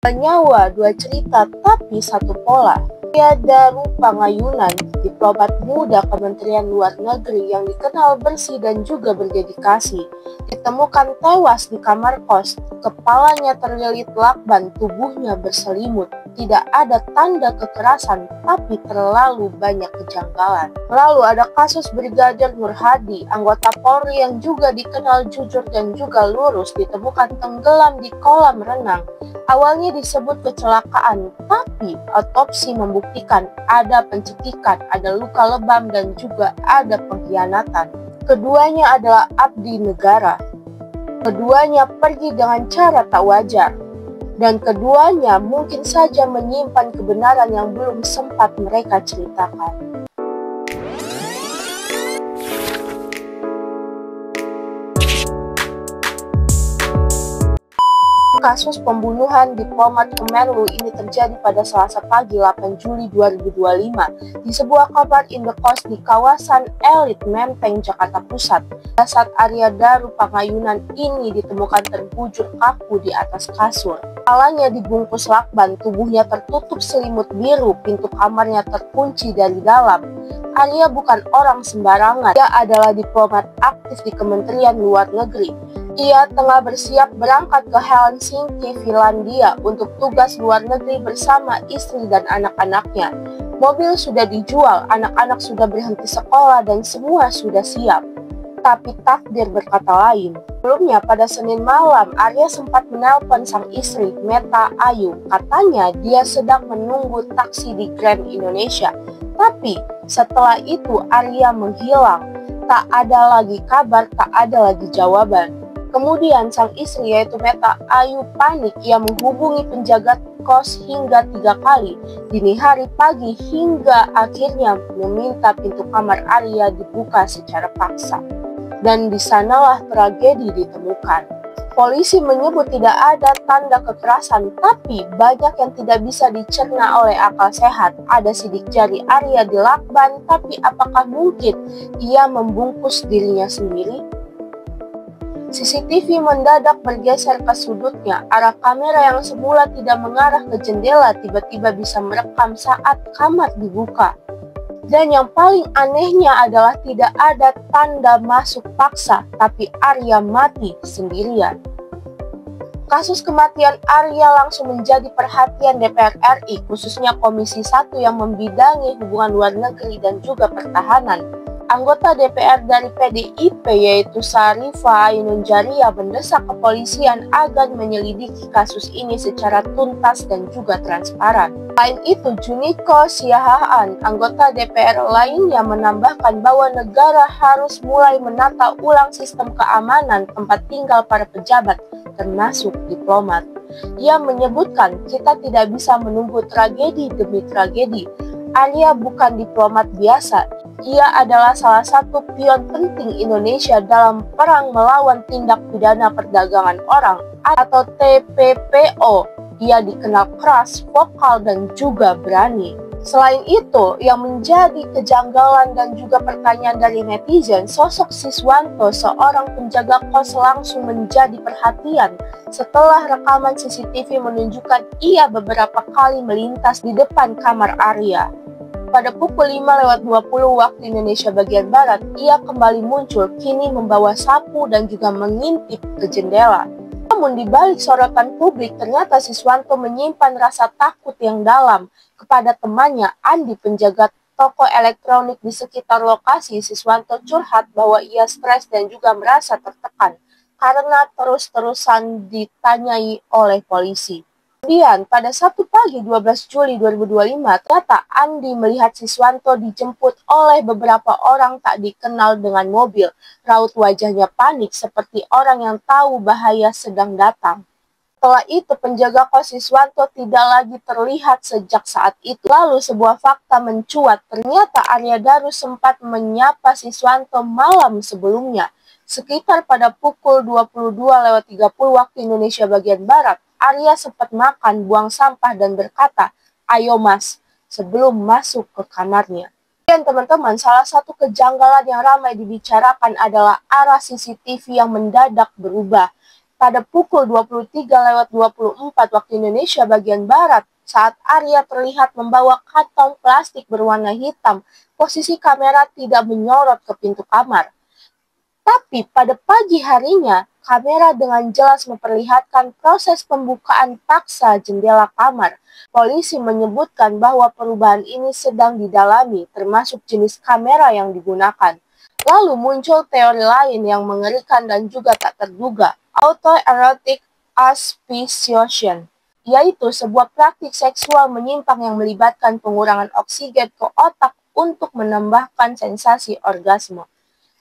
Dua nyawa, dua cerita, tapi satu pola. Tiada rupa ngayunan, diplomat muda Kementerian Luar Negeri yang dikenal bersih dan juga berdedikasi, ditemukan tewas di kamar kos, kepalanya terlilit lakban, tubuhnya berselimut. Tidak ada tanda kekerasan, tapi terlalu banyak kejanggalan. Lalu ada kasus Brigadir Nur Hadi, anggota Polri yang juga dikenal jujur dan juga lurus, ditemukan tenggelam di kolam renang. Awalnya disebut kecelakaan, tapi otopsi membuktikan ada pencekikan, ada luka lebam dan juga ada pengkhianatan. Keduanya adalah abdi negara. Keduanya pergi dengan cara tak wajar. Dan keduanya mungkin saja menyimpan kebenaran yang belum sempat mereka ceritakan. Kasus pembunuhan diplomat Kemenlu ini terjadi pada Selasa pagi 8 Juli 2025 di sebuah kamar indekos di kawasan elit Menteng, Jakarta Pusat. Jasad Arya Daru Pangayunan ini ditemukan terbujur kaku di atas kasur. Kepalanya dibungkus lakban, tubuhnya tertutup selimut biru, pintu kamarnya terkunci dari dalam. Arya bukan orang sembarangan, dia adalah diplomat aktif di Kementerian Luar Negeri. Ia tengah bersiap berangkat ke Helsinki, Finlandia untuk tugas luar negeri bersama istri dan anak-anaknya. Mobil sudah dijual, anak-anak sudah berhenti sekolah dan semua sudah siap. Tapi takdir berkata lain. Sebelumnya pada Senin malam, Arya sempat menelpon sang istri, Meta Ayu. Katanya dia sedang menunggu taksi di Grand Indonesia. Tapi setelah itu Arya menghilang. Tak ada lagi kabar, tak ada lagi jawaban. Kemudian sang istri yaitu Meta Ayu panik, ia menghubungi penjaga kos hingga 3 kali, dini hari, pagi, hingga akhirnya meminta pintu kamar Arya dibuka secara paksa. Dan disanalah tragedi ditemukan. Polisi menyebut tidak ada tanda kekerasan, tapi banyak yang tidak bisa dicerna oleh akal sehat. Ada sidik jari Arya di lakban, tapi apakah mungkin ia membungkus dirinya sendiri? CCTV mendadak bergeser ke sudutnya. Arah kamera yang semula tidak mengarah ke jendela tiba-tiba bisa merekam saat kamar dibuka. Dan yang paling anehnya adalah tidak ada tanda masuk paksa, tapi Arya mati sendirian. Kasus kematian Arya langsung menjadi perhatian DPR RI, khususnya Komisi 1 yang membidangi hubungan luar negeri dan juga pertahanan. Anggota DPR dari PDIP yaitu Syarifah Ainun Jaria mendesak kepolisian agar menyelidiki kasus ini secara tuntas dan juga transparan. Selain itu, Juniko Siahaan, anggota DPR lainnya menambahkan bahwa negara harus mulai menata ulang sistem keamanan tempat tinggal para pejabat, termasuk diplomat. Ia menyebutkan kita tidak bisa menunggu tragedi demi tragedi. Arya bukan diplomat biasa. Ia adalah salah satu pion penting Indonesia dalam perang melawan tindak pidana perdagangan orang atau TPPO. Ia dikenal keras, vokal, dan juga berani. Selain itu, yang menjadi kejanggalan dan juga pertanyaan dari netizen, sosok Siswanto, seorang penjaga kos, langsung menjadi perhatian setelah rekaman CCTV menunjukkan ia beberapa kali melintas di depan kamar Arya. Pada pukul 5:20 waktu Indonesia bagian Barat, ia kembali muncul, kini membawa sapu dan juga mengintip ke jendela. Namun di balik sorotan publik, ternyata Siswanto menyimpan rasa takut yang dalam kepada temannya Andi, penjaga toko elektronik di sekitar lokasi. Siswanto curhat bahwa ia stres dan juga merasa tertekan karena terus-terusan ditanyai oleh polisi. Kemudian pada Sabtu pagi 12 Juli 2025, ternyata Andi melihat Siswanto dijemput oleh beberapa orang tak dikenal dengan mobil. Raut wajahnya panik seperti orang yang tahu bahaya sedang datang. Setelah itu penjaga kos Siswanto tidak lagi terlihat sejak saat itu. Lalu sebuah fakta mencuat, ternyata Arya Daru sempat menyapa Siswanto malam sebelumnya. Sekitar pada pukul 22:30 waktu Indonesia bagian Barat, Arya sempat makan, buang sampah, dan berkata, "Ayo mas," sebelum masuk ke kamarnya. Dan teman-teman, salah satu kejanggalan yang ramai dibicarakan adalah arah CCTV yang mendadak berubah. pada pukul 23.24 waktu Indonesia bagian Barat, saat Arya terlihat membawa kantong plastik berwarna hitam, posisi kamera tidak menyorot ke pintu kamar. Tapi pada pagi harinya, kamera dengan jelas memperlihatkan proses pembukaan paksa jendela kamar. Polisi menyebutkan bahwa perubahan ini sedang didalami, termasuk jenis kamera yang digunakan. Lalu muncul teori lain yang mengerikan dan juga tak terduga, autoerotic asphyxiation, yaitu sebuah praktik seksual menyimpang yang melibatkan pengurangan oksigen ke otak untuk menambahkan sensasi orgasme.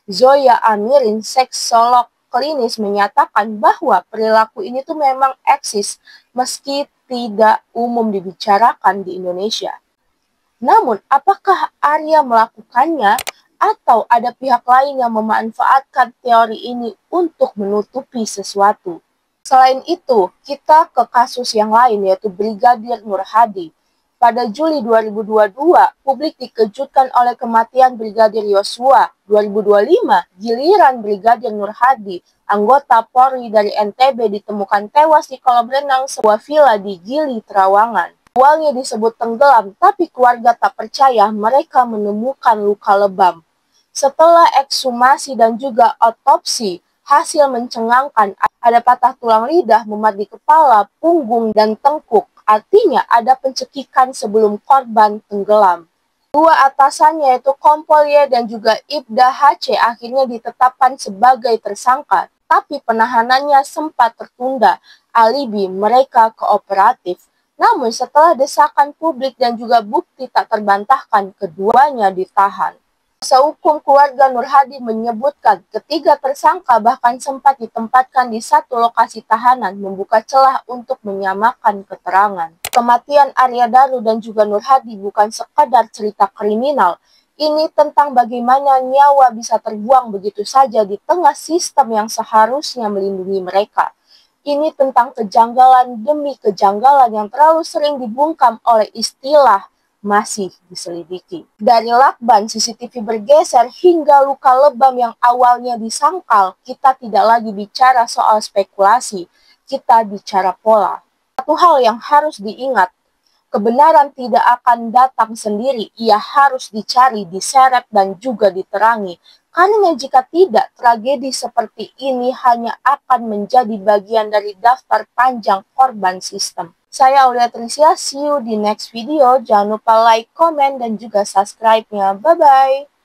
Zoya Amirin, seksolog klinis, menyatakan bahwa perilaku ini tuh memang eksis meski tidak umum dibicarakan di Indonesia. Namun, apakah Arya melakukannya atau ada pihak lain yang memanfaatkan teori ini untuk menutupi sesuatu? Selain itu, kita ke kasus yang lain yaitu Brigadir Nur Hadi. Pada Juli 2022, publik dikejutkan oleh kematian Brigadir Yosua. 2025, giliran Brigadir Nur Hadi, anggota Polri dari NTB, ditemukan tewas di kolam renang sebuah villa di Gili, Trawangan. Awalnya disebut tenggelam, tapi keluarga tak percaya mereka menemukan luka lebam. Setelah ekshumasi dan juga otopsi, hasil mencengangkan, ada patah tulang lidah, memar di kepala, punggung, dan tengkuk. Artinya ada pencekikan sebelum korban tenggelam. Dua atasannya yaitu Kompol Y dan juga Ibda HC akhirnya ditetapkan sebagai tersangka, tapi penahanannya sempat tertunda, alibi mereka kooperatif. Namun setelah desakan publik dan juga bukti tak terbantahkan, keduanya ditahan. Kuasa hukum keluarga Nur Hadi menyebutkan ketiga tersangka bahkan sempat ditempatkan di satu lokasi tahanan, membuka celah untuk menyamakan keterangan. Kematian Arya Danu dan juga Nur Hadi bukan sekadar cerita kriminal. Ini tentang bagaimana nyawa bisa terbuang begitu saja di tengah sistem yang seharusnya melindungi mereka. Ini tentang kejanggalan demi kejanggalan yang terlalu sering dibungkam oleh istilah masih diselidiki. Dari lakban CCTV bergeser hingga luka lebam yang awalnya disangkal, kita tidak lagi bicara soal spekulasi, kita bicara pola. Satu hal yang harus diingat, kebenaran tidak akan datang sendiri, ia harus dicari, diseret, dan juga diterangi. Karena jika tidak, tragedi seperti ini hanya akan menjadi bagian dari daftar panjang korban sistem. Saya Aulia Tricia, see you di next video. Jangan lupa like, comment, dan juga subscribe-nya. Bye-bye!